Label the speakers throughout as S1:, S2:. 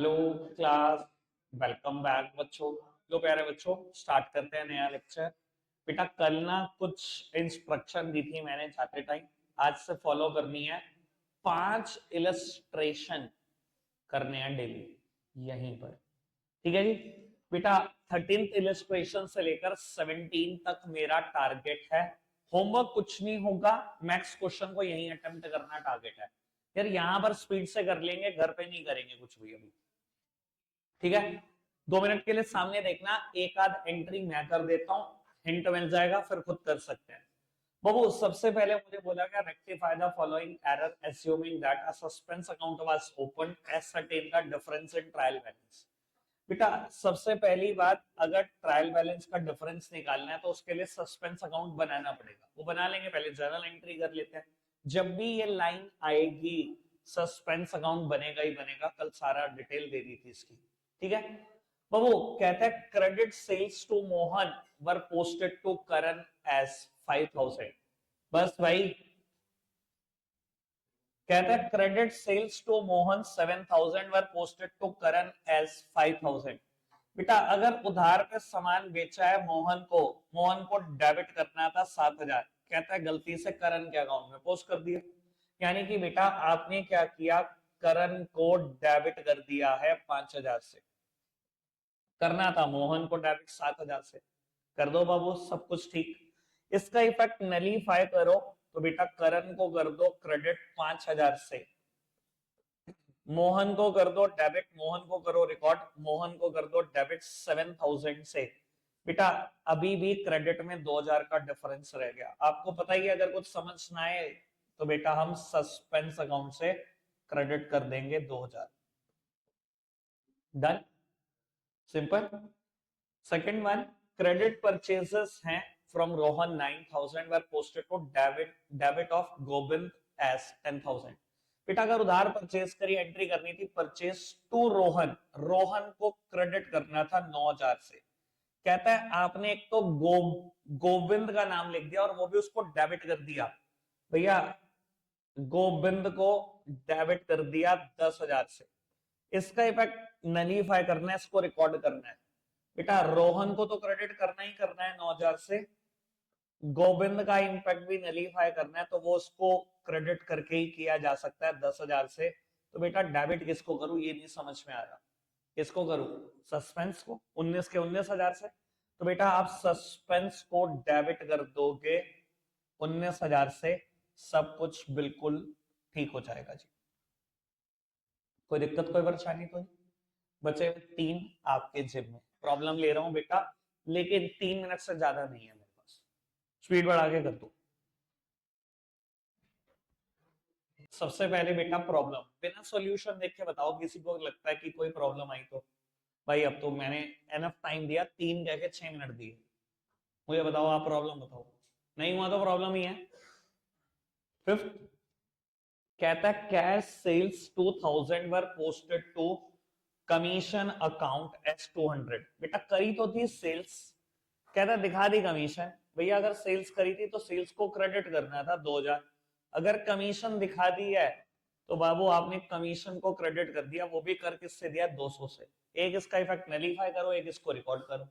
S1: Hello class. Welcome back बच्चों। लो प्यारे बच्चों, स्टार्ट करते हैं नया लेक्चर। बेटा कल ना कुछ इंस्ट्रक्शन दी थी मैंने जाते टाइम, आज से फॉलो करनी है। 5 इलस्ट्रेशन करने हैं डेली यहीं पर, ठीक है जी। बेटा 13th इलस्ट्रेशन से लेकर 17 तक मेरा टारगेट है। होमवर्क कुछ नहीं होगा, मैक्स क्वेश्चन को यहीं अटेम्प्ट करना टारगेट है। यार यहां पर स्पीड से कर लेंगे, घर पे नहीं करेंगे कुछ भी अभी, ठीक है। 2 मिनट के लिए सामने देखना, एक आध एंट्री मैं कर देता हूं, हिंट मिल जाएगा, फिर खुद कर सकते हैं। बाबू सबसे पहले मुझे बोला गया rectify the following error assuming that a suspense account was open, ascertain the difference in trial balance. बेटा सबसे पहली बात, अगर ट्रायल बैलेंस का डिफरेंस निकालना है तो उसके लिए सस्पेंस अकाउंट बनाना पड़ेगा। वो बना लेंगे, पहले जर्नल एंट्री कर लेते हैं। जब भी ये लाइन आएगी सस्पेंस अकाउंट बनेगा ही बनेगा, कल सारा डिटेल दे दी थी इसकी, ठीक है। बाबू कहता है credit sales to Mohan were posted to Karan as 5,000। बस भाई, कहता है credit sales to Mohan 7,000 were posted to Karan as 5,000। बेटा अगर उधार पे सामान बेचा है मोहन को डेबिट करना था 7,000, कहता है गलती से करण के अकाउंट में पोस्ट कर दिया। यानी कि बेटा आपने क्या किया, करण को डेबिट कर दिया है 5,000 से, करना था मोहन को डेबिट 7,000 से। कर दो बाबू, सब कुछ ठीक। इसका इफेक्ट नलीफाई करो तो बेटा करण को कर दो क्रेडिट 5,000 से, मोहन को कर दो डेबिट, मोहन को करो रिकॉर्ड, मोहन को कर दो डेबिट 7,000 से। बेटा अभी भी क्रेडिट में 2,000 का डिफरेंस रह गया। आपको पता ही है, अगर कुछ समझ ना आए तो बेटा हम सस्पेंस अकाउंट से क्रेडिट कर देंगे 2,000। Done, simple. Second one, credit purchases हैं from Rohan 9,000 were posted to debit of Govind as 10,000। बेटा अगर उधार परचेज करी, एंट्री करनी थी परचेज टू रोहन, रोहन को क्रेडिट करना था 9,000 से। कहता है आपने एक तो गोविंद का नाम लिख दिया और वो भी उसको डेबिट कर दिया। भैया गोविंद को डेबिट कर दिया 10,000 से। इसका इफेक्ट नलीफाई करना है, इसको रिकॉर्ड करना है। बेटा रोहन को तो क्रेडिट करना ही करना है 9,000 से, गोविंद का इंपैक्ट भी नलीफाई करना है, तो वो उसको क्रेडिट करके ही किया जा सकता है 10,000 से। तो बेटा डेबिट किसको करूं ये नहीं समझ में आ रहा, किसको करूं, सस्पेंस को 19 के 19,000 से। तो बेटा आप सस्पेंस को डेबिट कर दोगे 19,000 से, सब कुछ बिल्कुल ठीक हो जाएगा जी। कोई दिक्कत कोई परेशानी तो नहीं। बचे 3 आपके जिम में, प्रॉब्लम ले रहा हूं बेटा, लेकिन 3 मिनट से ज्यादा नहीं है मेरे पास, स्पीड बढ़ा के कर दो। सबसे पहले बेटा प्रॉब्लम बिना सॉल्यूशन देख के बताओ, किसी को लगता है कि कोई प्रॉब्लम आई तो। भाई अब तो मैंने एनफ टाइम दिया, 3 कह के 6 मिनट दिए, मुझे बताओ आप प्रॉब्लम बताओ। नहीं हुआ तो प्रॉब्लम ही है। फिफ्थ, कहता है cash sales 2,000 were posted to commission account as 200। बेटा करी तो थी सेल्स, कहता दिखा दी कमीशन। भैया अगर सेल्स करी थी तो सेल्स को क्रेडिट करना था 2,000, अगर कमीशन दिखा दी है तो बाबू आपने कमीशन को क्रेडिट कर दिया, वो भी कर किससे दिया, 200 से। एक इसका इफेक्ट नलीफाई करो, एक इसको रिकॉर्ड करो।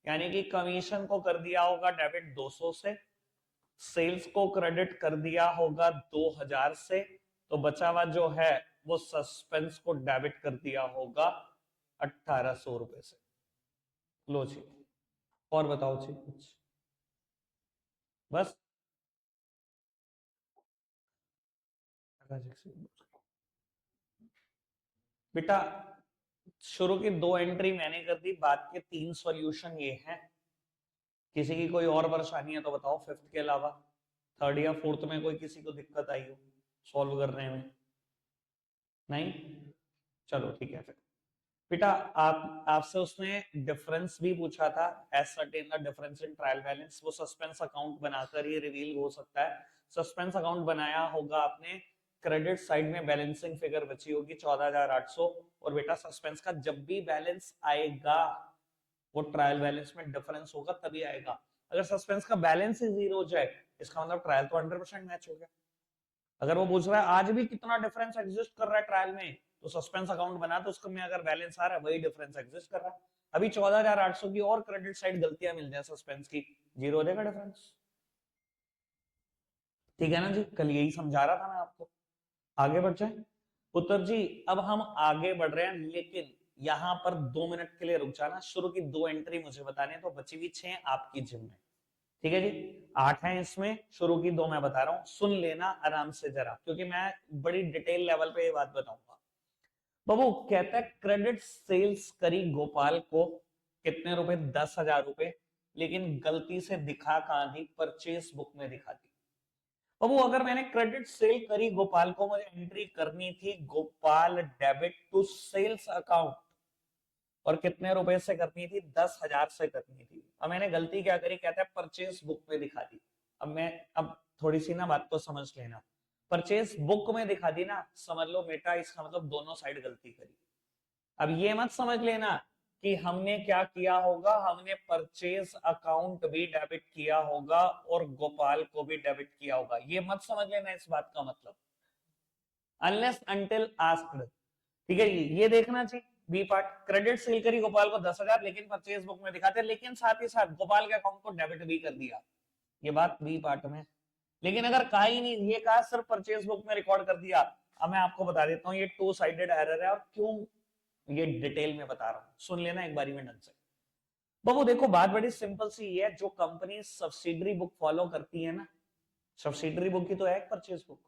S1: यानी कि कमीशन को कर दिया होगा डेबिट 200 से, सेल्स को क्रेडिट कर दिया होगा 2,000 से, तो बचा हुआ जो है वो सस्पेंस को डेबिट कर दिया होगा 1,800 रुपए से। लो जी, और बताओ जी कुछ, बस। बेटा शुरू की 2 एंट्री मैंने कर दी, बाद के 3 सॉल्यूशन ये हैं। किसी की कोई और परेशानी है तो बताओ, फिफ्थ के अलावा थर्ड या फोर्थ में कोई किसी को दिक्कत आई हो सॉल्व करने में। नहीं, चलो ठीक है फिर। बेटा आप आपसे उसने डिफरेंस भी पूछा था, ascertain the difference in trial balance, वो सस्पेंस अकाउंट बनाकर ही रिवील हो सकता है। सस्पेंस अकाउंट बनाया होगा आपने, क्रेडिट साइड में बैलेंसिंग फिगर बची होगी 14,800, और बेटा सस्पेंस का जब भी बैलेंस आएगा वो ट्रायल बैलेंस में डिफरेंस होगा तभी आएगा। अगर सस्पेंस का बैलेंस ही 0 हो जाए, इसका मतलब ट्रायल तो 100% मैच हो गया। अगर वो पूछ रहा है आज भी कितना डिफरेंस एग्जिस्ट कर रहा है ट्रायल में, तो सस्पेंस अकाउंट बना तो उसको में अगर बैलेंस आ रहा है वही डिफरेंस एग्जिस्ट कर रहा है। अभी 14,800 की और क्रेडिट साइड गलतियां मिल जाए सस्पेंस की, जीरो हो जाएगा डिफरेंस। ठीक है ना जी, कल यही समझा रहा था मैं आपको। आगे बढ़ जाए उत्तर जी। अब हम आगे बढ़ रहे हैं, लेकिन यहां पर 2 मिनट के लिए रुक जाना। शुरू की 2 एंट्री मुझे बताने, तो बची हुई 6 आपकी जिम्मे। ठीक है जी, 8 है इसमें, शुरू की 2 मैं बता रहा हूं, सुन लेना आराम से जरा, क्योंकि मैं बड़ी डिटेल लेवल पे ये बात बताऊंगा। बाबू कहता है क्रेडिट सेल्स करी गोपाल को कितने रुपए, 10,000 रुपए, लेकिन गलती से दिखा कहां दी, परचेस बुक में दिखा दी। बाबू अगर मैंने क्रेडिट सेल करी गोपाल को, मुझे एंट्री करनी थी Gopal debit to sales account, और कितने रुपए से करनी थी, 10,000 से करनी थी। अब मैंने गलती क्या करी, कहता है परचेस बुक में दिखा दी। अब थोड़ी सी ना बात को समझ लेना, परचेस बुक में दिखा दी ना, समझ लो बेटा इसका मतलब दोनों साइड गलती करी। अब ये मत समझ लेना कि हमने क्या किया होगा, हमने परचेस अकाउंट भी डेबिट किया होगा और गोपाल को भी डेबिट किया होगा, ये मत समझ लेना इस बात का मतलब, अनलेस अंटिल आस्क्ड। ठीक है, ये देखना चाहिए बी पार्ट, क्रेडिट सेल करी गोपाल को 10,000, लेकिन परचेज बुक में दिखाते, लेकिन साथ ही साथ गोपाल के अकाउंट को डेबिट भी कर दिया, ये बात बी पार्ट में। लेकिन अगर कहा ही नहीं, ये कहा सिर्फ परचेज बुक में रिकॉर्ड कर दिया। अब मैं आपको बता देता हूँ ये 2 साइडेड एरर है, और क्यों ये डिटेल में बता रहा हूं, सुन लेना एक बारी में ढंग से। बाबू देखो बात बड़ी सिंपल सी है, जो कंपनी सब्सिडरी बुक फॉलो करती है ना, सब्सिडरी बुक की तो है परचेज बुक,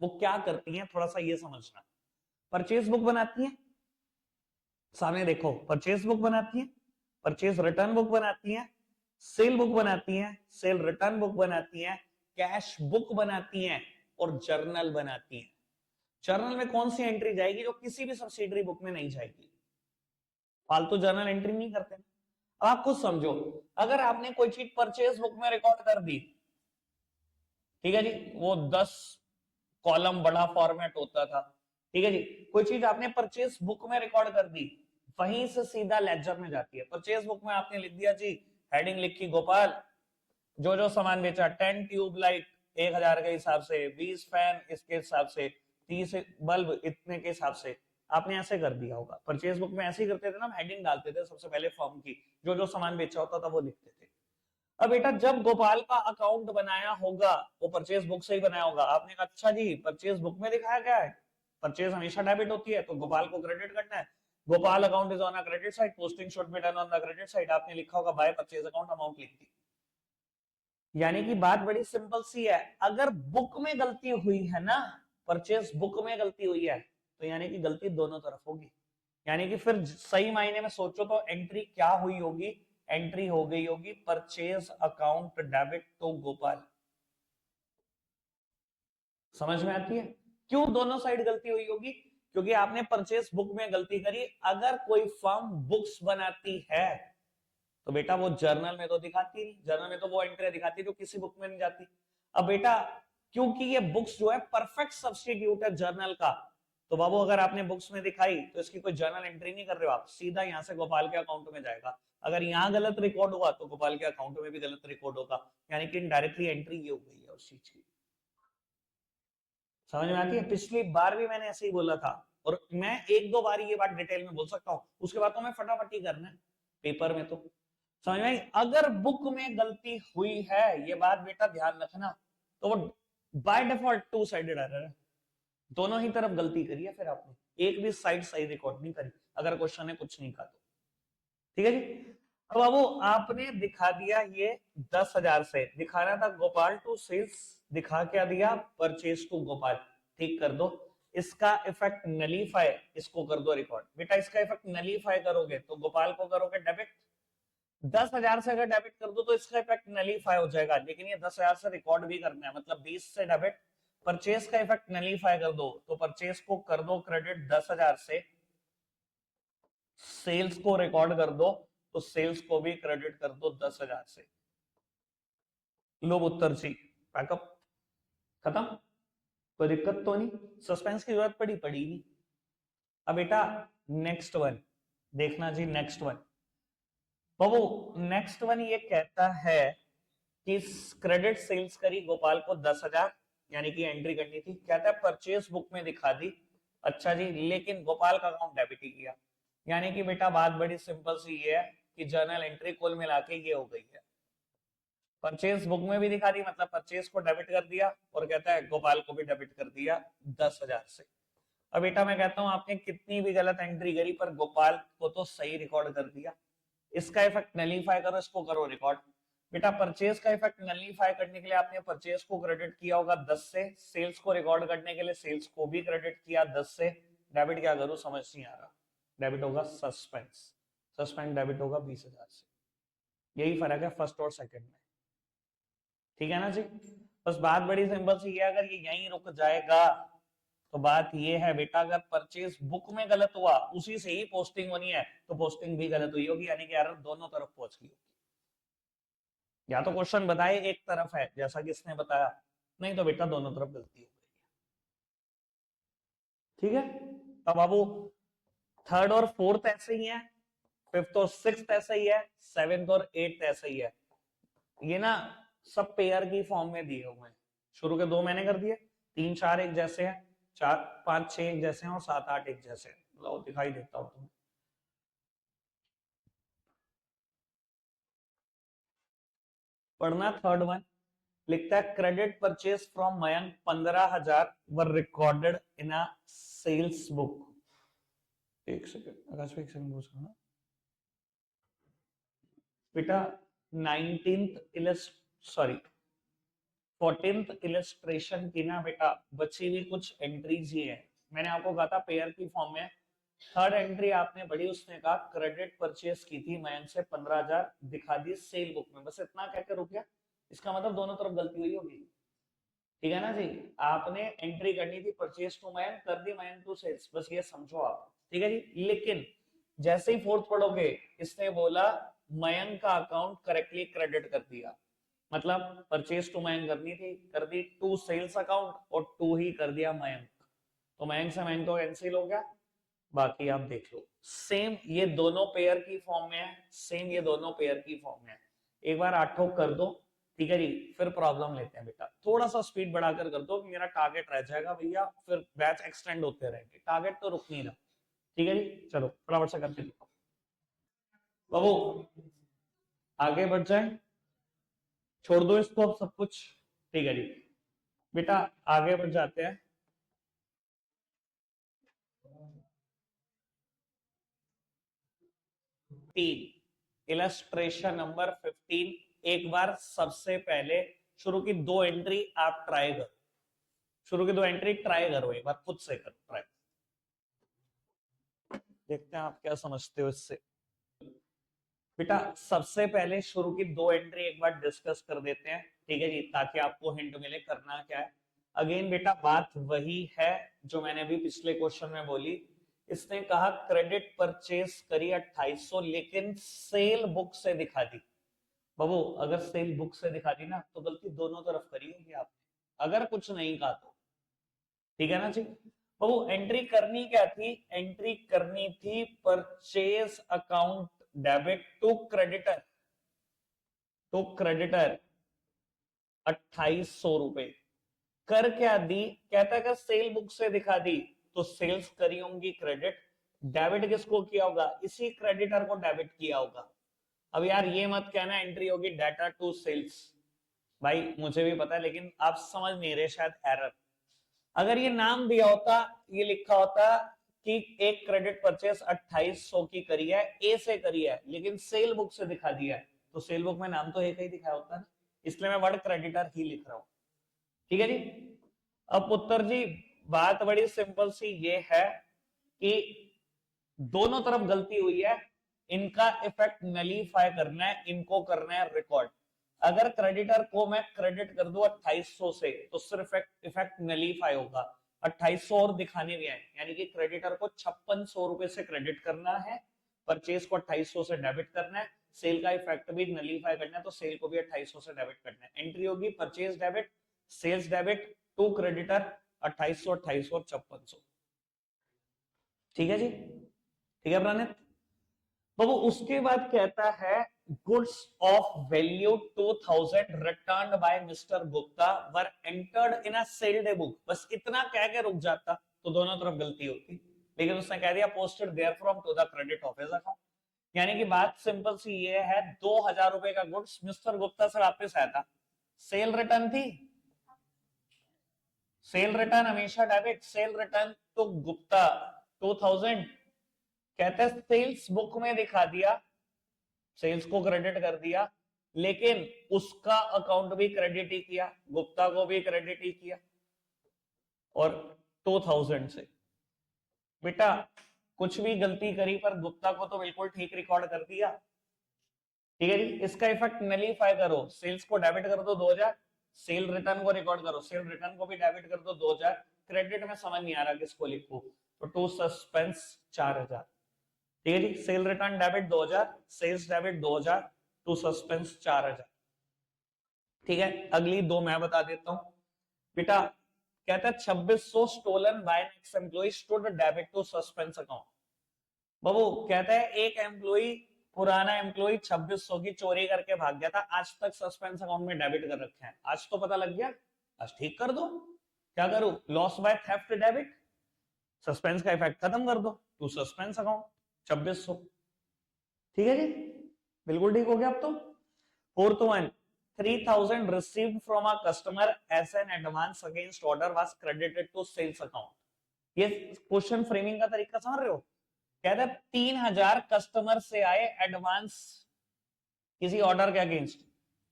S1: वो क्या करती है थोड़ा सा ये समझना। परचेज बुक बनाती है, सामने देखो परचेज बुक बनाती है, परचेज रिटर्न बुक बनाती है, सेल बुक बनाती है, सेल रिटर्न बुक बनाती है, कैश बुक बनाती है, और जर्नल बनाती है। जर्नल में कौन सी एंट्री जाएगी जो किसी भी सब्सिडरी बुक में नहीं जाएगी, फालतू जर्नल एंट्री नहीं करते। अब आप खुद समझो, अगर आपने कोई चीज परचेज बुक में रिकॉर्ड कर दी, ठीक है जी, वो 10 कॉलम बड़ा फॉर्मेट होता था, ठीक है जी, कोई चीज आपने परचेज बुक में रिकॉर्ड कर दी, वहीं से सीधा लेजर में जाती है। परचेज बुक में आपने लिख दिया जी, हेडिंग लिखी गोपाल, जो जो सामान बेचा, 10 ट्यूब लाइट 1,000 के हिसाब से, 20 फैन इसके हिसाब से, 30 बल्ब इतने के हिसाब से, आपने ऐसे कर दिया होगा। परचेज बुक में ऐसे ही करते थे ना, हेडिंग डालते थे सबसे पहले फर्म की, जो जो सामान बेचा होता था वो लिखते थे। अब बेटा जब गोपाल का अकाउंट बनाया होगा, वो परचेज बुक से ही बनाया होगा, आपने कहा अच्छा जी परचेज बुक में दिखाया गया है, परचेज हमेशा डेबिट होती है तो गोपाल को क्रेडिट करना है, Gopal account is on a credit side, posting should be done on the credit side, आपने लिखा होगा बाय परचेज अकाउंट, अमाउंट लिख दी। यानी कि बात बड़ी सिंपल सी है, अगर बुक में गलती हुई है ना, परचेज बुक में गलती हुई है, तो यानी कि गलती दोनों तरफ होगी। यानी कि फिर सही मायने में सोचो तो एंट्री क्या हुई होगी, एंट्री हो गई होगी purchase account debit to Gopal. समझ में आती है क्यों दोनों साइड गलती हुई होगी, क्योंकि आपने परचेज बुक में गलती करी। अगर कोई फर्म बुक्स बनाती है तो बेटा वो जर्नल में तो दिखाती नहीं, जर्नल में तो वो एंट्री दिखाती जो किसी बुक में नहीं जाती। अब बेटा क्योंकि ये बुक्स जो है परफेक्ट सब्स्टिट्यूट है जर्नल का, तो बाबू अगर आपने बुक्स में दिखाई तो इसकी कोई जर्नल एंट्री नहीं कर रहे हो आप, सीधा यहां से गोपाल के अकाउंट में जाएगा। अगर यहां गलत रिकॉर्ड हुआ तो गोपाल के अकाउंट में भी गलत रिकॉर्ड होगा, यानी कि इनडायरेक्टली एंट्री ये हो गई है उस चीज की। समझ में आती है, पिछली बार भी मैंने ऐसे ही बोला था, और मैं 1-2 बार ये बात डिटेल में बोल सकता हूं, उसके बाद तो मैं फटाफट ही करना है पेपर में। तो समझ में आई, अगर बुक में गलती हुई है, ये बात बेटा ध्यान रखना, तो वो बाय डिफॉल्ट 2 साइडेड एरर है, दोनों ही तरफ गलती करी है, फिर आपने एक भी साइड सही रिकॉर्ड नहीं करी, अगर क्वेश्चन ने कुछ नहीं कहा तो। ठीक है जी, अब बाबू आपने दिखा दिया ये 10,000 से, दिखाना था गोपाल टू सेल्स, दिखा क्या दिया, परचेज टू गोपाल, ठीक कर दो। इसका इफेक्ट नलीफाई, इसको कर दो रिकॉर्ड। बेटा इसका इफेक्ट नलीफाई करोगे तो गोपाल को करोगे डेबिट, 10,000 से अगर डेबिट कर दो तो इसका इफेक्ट नलीफाई हो जाएगा, लेकिन ये 10,000 से रिकॉर्ड भी करना है, मतलब 20 से डेबिट, परचेज का इफेक्ट नलीफाई कर दो, तो परचेज को कर दो क्रेडिट 10,000 से, सेल्स को रिकॉर्ड कर दो तो सेल्स को भी क्रेडिट कर दो 10,000 से। लो उत्तर जी, पैकअप खत्म, कोई दिक्कत तो नहीं, सस्पेंस की जरूरत पड़ी नहीं। अब बेटा नेक्स्ट वन देखना जी, नेक्स्ट वन बाबू, नेक्स्ट वन ये कहता है कि क्रेडिट सेल्स करी गोपाल को 10,000, यानी कि एंट्री करनी थी, कहता है परचेज बुक में दिखा दी अच्छा जी, लेकिन गोपाल का अकाउंट डेबिट ही किया, यानी कि बेटा बात बड़ी सिंपल सी ये है कि जर्नल एंट्री कुल मिला के ये हो गई है। परचेज बुक में भी दिखा दी, मतलब परचेज को डेबिट कर दिया और कहता है गोपाल को भी डेबिट कर दिया 10,000 से। अब बेटा मैं कहता हूं आपने कितनी भी गलत एंट्री करी पर गोपाल को तो सही रिकॉर्ड कर दिया। इसका इफेक्ट नलीफाई करो, इसको करो रिकॉर्ड। बेटा परचेज का इफेक्ट नलीफाई करने के लिए आपने परचेज को क्रेडिट किया होगा 10 से, सेल्स को रिकॉर्ड करने के लिए सेल्स को भी क्रेडिट किया 10 से। डेबिट क्या करूं समझ नहीं आ रहा। डेबिट होगा सस्पेंस, सस्पेंड डेबिट होगा 20,000 से। यही फर्क है फर्स्ट और सेकंड में, ठीक है ना जी। बस बात बड़ी सिंपल सी है, अगर ये यहीं रुक जाएगा तो बात ये है बेटा, अगर परचेज बुक में गलत हुआ उसी से ही पोस्टिंग होनी है, तो पोस्टिंग भी गलत हुई होगी, यानी कि एरर दोनों तरफ पहुंच गई होगी। या तो क्वेश्चन बताए एक तरफ है जैसा कि इसने बताया, नहीं तो बेटा दोनों तरफ गलती हो गई। ठीक है, अब बाबू थर्ड और फोर्थ ऐसे ही है, फिफ्थ और सिक्स्थ ऐसा ही है, सेवेंथ और एट्थ ऐसा ही है। ये ना सब पेयर की फॉर्म में दिए हुए हैं। शुरू के दो मैंने कर दिए, 3 4 एक जैसे हैं, 4 5 6 एक जैसे हैं और 7 8 एक जैसे हैं। लो दिखाई देता हूं तुम्हें। पढ़ना थर्ड वन, लिखता है credit purchase from Mayank 15,000 were recorded in a sales book. एक सेकंड आकाश भाई, एक सेकंड पूछ रहा हूं बेटा। 19th सॉरी 14th इलस्ट्रेशन की ना बेटा बची हुई कुछ एंट्रीज ही है। मैंने आपको कहा था पेयर की फॉर्म में। थर्ड एंट्री आपने पढ़ी, उसने कहा क्रेडिट परचेज की थी मयंक से 15,000, दिखा दी सेल बुक में, बस इतना कहकर रुक गया। इसका मतलब दोनों तरफ गलती हुई होगी, ठीक है ना जी। आपने एंट्री करनी थी परचेज टू मयंक, कर दी मयंक टू सेल्स, बस ये समझो आप, ठीक है जी। लेकिन जैसे ही फोर्थ पढ़ोगे, इसने बोला मयंक का अकाउंट करेक्टली क्रेडिट कर दिया, मतलब परचेज टू मयंक करनी थी, कर दी टू सेल्स अकाउंट और टू ही कर दिया मयंक, तो मयंक से मयंक तो कैंसिल हो गया। बाकी आप देख लो, सेम ये दोनों पेयर की फॉर्म में है, सेम ये दोनों पेयर की फॉर्म में है। एक बार 8 ठोक कर दो, ठीक है जी, फिर प्रॉब्लम लेते हैं बेटा। थोड़ा सा स्पीड बढ़ाकर कर दो, मेरा टारगेट रह जाएगा भैया, फिर बैच एक्सटेंड होते रहेंगे, टारगेट तो रुक नहीं रहा, ठीक है जी। चलो फटाफट से करके दिखाओ बाबू, आगे बढ़ जाए, छोड़ दो इसको अब सब कुछ, ठीक है जी बेटा। आगे बढ़ जाते हैं। Illustration number 15। एक बार सबसे पहले शुरू की दो एंट्री आप ट्राई करो, शुरू की दो एंट्री ट्राई करो, एक बार खुद से करो ट्राई, देखते हैं आप क्या समझते हो इससे। बेटा सबसे पहले शुरू की दो एंट्री एक बार डिस्कस कर देते हैं, ठीक है जी, ताकि आपको हिंट मिले करना क्या है। अगेन बेटा बात वही है जो मैंने अभी पिछले क्वेश्चन में बोली। इसने कहा क्रेडिट परचेज करी 2800, लेकिन सेल बुक से दिखा दी। बाबू अगर सेल बुक से दिखा दी ना तो गलती दोनों तरफ करी होगी आपने, अगर कुछ नहीं कहा तो, ठीक है ना जी। बाबू एंट्री करनी क्या थी, एंट्री करनी थी purchase account debit to creditor, तो क्रेडिटर 2800 रुपए। कर क्या दी, कहता है कि सेल बुक से दिखा दी तो सेल्स करी होंगी क्रेडिट, डेबिट किसको किया होगा, इसी क्रेडिटर को डेबिट किया होगा। अब यार ये मत कहना एंट्री होगी डाटा टू सेल्स, भाई मुझे भी पता है लेकिन आप समझ नहीं रहे शायद, एरर। अगर ये नाम दिया होता, ये लिखा होता कि एक क्रेडिट परचेस 2800 की करी है, ए से करी है, लेकिन सेल बुक से दिखा दिया है, तो सेल बुक में नाम तो एक ही दिखाया होता है, इसलिए मैं वर्ड क्रेडिटर ही लिख रहा हूं, ठीक है जी। अब पुत्र जी बात बड़ी सिंपल सी ये है कि दोनों तरफ गलती हुई है, इनका इफेक्ट नलीफाई करना है, इनको करना है रिकॉर्ड। अगर क्रेडिटर को मैं क्रेडिट कर दूं 2800 से तो सिर्फ इफेक्ट नलीफाई होगा, 2800 और दिखाने भी है, यानी कि क्रेडिटर को 5600 रुपए से क्रेडिट करना है, परचेज को 2800 से डेबिट करना है, सेल का इफेक्ट भी नलीफाई करना है, तो सेल को भी 2800 से डेबिट करना है। एंट्री होगी purchase debit, sales debit to creditor, 2800 2800 और 5600, ठीक है जी, ठीक है प्रणित। तो वो उसके बाद कहता है goods of value 2000 returned by mister Gupta were entered in a sold book, बस इतना कह के रुक जाता, तो दोनों तरफ गलती होती, लेकिन उसने कह दिया posted there from to the credit of his account. यानी कि बात सिंपल सी ये है, 2000 रुपए का गुड्स मिस्टर गुप्ता से वापस आया था, सेल रिटर्न थी, सेल रिटर्न हमेशा डेबिट, सेल रिटर्न तो गुप्ता 2000, कहते हैं सेल्स बुक में दिखा दिया, सेल्स को क्रेडिट कर दिया, लेकिन उसका अकाउंट भी क्रेडिट ही किया, गुप्ता को भी क्रेडिट ही किया, और 2000 से बेटा कुछ भी गलती करी पर गुप्ता को तो बिल्कुल ठीक रिकॉर्ड कर दिया। ठीक है जी, इसका इफेक्ट नलीफाई करो, सेल्स को डेबिट कर दो 2000, सेल रिटर्न को रिकॉर्ड करो, सेल रिटर्न को भी डेबिट कर दो 2000, क्रेडिट में समझ नहीं आ रहा किसको लिखूं, तो टू सस्पेंस 4000। ठीक है जी, sale return debit 2000, sales debit 2000, to suspense 4000। ठीक है, अगली दो मैं बता देता हूं बेटा। कहता है 2600 stolen by ex employee stood debit to suspense account. बाबू कहता है एक एम्प्लॉय, पुराना एम्प्लॉय 2600 की चोरी करके भाग गया था, आज तक सस्पेंस अकाउंट में डेबिट कर रखे हैं, आज तो पता लग गया, आज ठीक कर दो। क्या करूं, loss by theft debit, suspense का इफेक्ट खत्म कर दो, टू सस्पेंस अकाउंट 2600। ठीक है जी, बिल्कुल ठीक हो गया अब तो। Fourth one, 3000 received from a customer as an advance against order was credited to sales account। ये क्वेश्चन फ्रेमिंग का तरीका समझ रहे हो, कहते हैं 3000 कस्टमर से आए एडवांस किसी ऑर्डर के अगेंस्ट,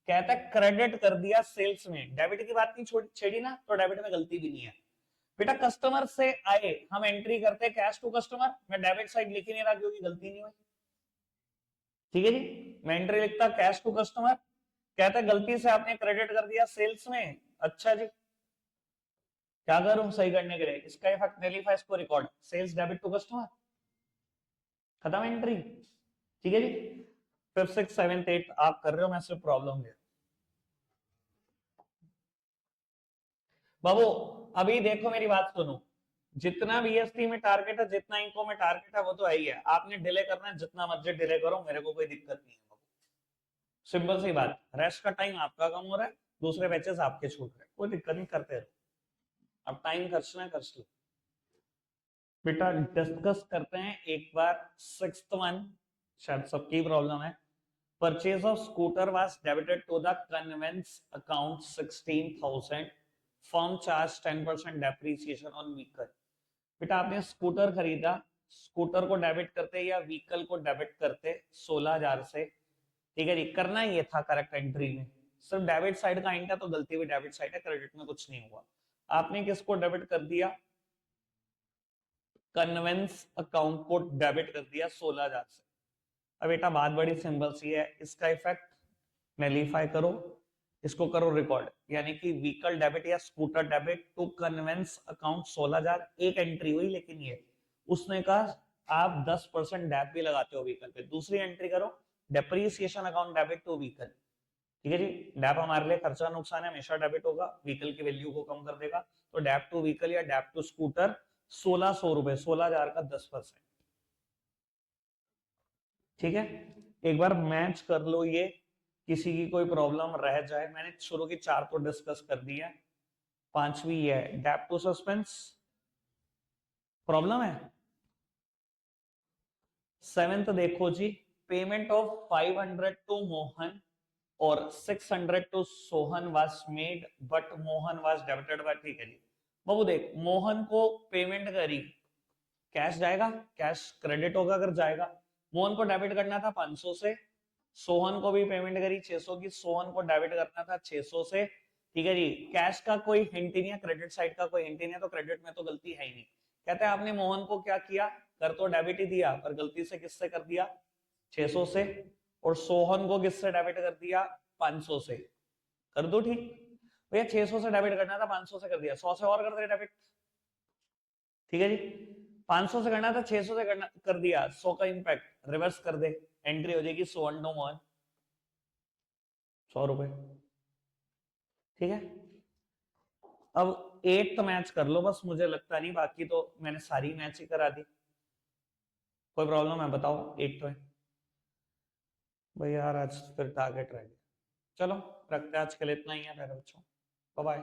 S1: कहता है क्रेडिट कर दिया सेल्स में, डेबिट की बात नहीं छेड़ी ना, तो डेबिट में गलती भी नहीं है बेटा। कस्टमर से आए, हम एंट्री करते कैश टू कस्टमर, मैं डेबिट साइड लिख ही नहीं रहा क्योंकि गलती नहीं हुई। ठीक है जी, मैं एंट्री लिखता कैश टू कस्टमर, कहता है गलती से आपने क्रेडिट कर दिया सेल्स में, अच्छा जी क्या करूं सही करने के लिए, इसका इफेक्ट नलीफाई इसको record, sales debit to customer, खत्म एंट्री। ठीक है जी, 5th 6th 7th 8th आप कर रहे हो, मैं सिर्फ प्रॉब्लम ले। बाबू अभी देखो मेरी बात सुनो, जितना बीएसटी में टारगेट है, जितना इनको में टारगेट है, वो तो है ही है, आपने डिले करना है जितना मर्जी डिले करो, मेरे को कोई दिक्कत नहीं है। सिंपल सी बात, रेस्ट का टाइम आपका कम हो रहा है, दूसरे बैचेस आपके छूट रहे, कोई दिक्कत नहीं, करते रहो, अब टाइम खर्चना है खर्च लो। बेटा डिस्कस करते हैं एक बार 6th वन, शायद सबकी प्रॉब्लम है। Purchase of scooter was debited to the conveyance account 16,000, firm charge 10% depreciation on vehicle. बेटा आपने स्कूटर खरीदा, स्कूटर को डेबिट करते या व्हीकल को डेबिट करते 16,000 से, ठीक है जी, करना ये था करेक्ट एंट्री में, सिर्फ डेबिट साइड का एंटर, तो गलती भी डेबिट साइड है, क्रेडिट में कुछ नहीं हुआ। आपने किसको डेबिट कर दिया, कन्वेंस अकाउंट को डेबिट कर दिया 16,000 से। अब बेटा बात बड़ी सिंपल सी है, इसका इफेक्ट नलीफाई करो, इसको करो रिकॉर्ड, यानी कि व्हीकल डेबिट या scooter debit to conveyance account 16,000, एक एंट्री हुई, लेकिन ये उसने कहा आप 10% डेप भी लगाते हो व्हीकल पे, दूसरी एंट्री करो depreciation account debit to vehicle. ठीक है जी, डेप हमारे लिए खर्चा नुकसान है, हमेशा डेबिट होगा, व्हीकल की वैल्यू को कम कर देगा, तो डेप टू व्हीकल या डेप टू स्कूटर 1600 रुपए, 16,000 का 10%। ठीक है, एक बार मैच कर लो ये, किसी की कोई प्रॉब्लम रह जाए, मैंने शुरू की 4 तो डिस्कस कर दी है, 5वीं है डेप टू सस्पेंस, प्रॉब्लम है। 7th देखो जी, पेमेंट ऑफ 500 टू मोहन और 600 to Sohan was made but Mohan was debited by, ठीक है जी। बाबू देख, मोहन को पेमेंट करी, कैश जाएगा, कैश क्रेडिट होगा अगर जाएगा, मोहन को डेबिट करना था 500 से, सोहन को भी पेमेंट करी 600 की, सोहन को डेबिट करना था 600 से। ठीक है जी, कैश का कोई हिंट ही नहीं है, क्रेडिट साइड का कोई हिंट ही नहीं है, तो क्रेडिट में तो गलती है ही नहीं। कहते हैं आपने मोहन को क्या किया, कर तो डेबिट ही दिया, पर गलती से किससे कर दिया, 600 से, और सोहन को किससे डेबिट कर दिया, 500 से, कर दो ठीक भैया, 600 से डेबिट करना था 500 से कर दिया, 100 से और कर दे डेबिट। ठीक है जी, 500 से करना था 600 से करना कर दिया, 100 का इंपैक्ट रिवर्स कर दे, एंट्री हो जाएगी सोहन टू मोहन 100 रुपए। ठीक है, अब 8th मैच कर लो बस, मुझे लगता नहीं, बाकी तो मैंने सारी मैच ही करा दी, कोई प्रॉब्लम है बताओ। 8th में भाई यार आज फिर टारगेट रह गया, चलो रखते हैं आज के लिए इतना ही है मेरे बच्चों, बाय बाय।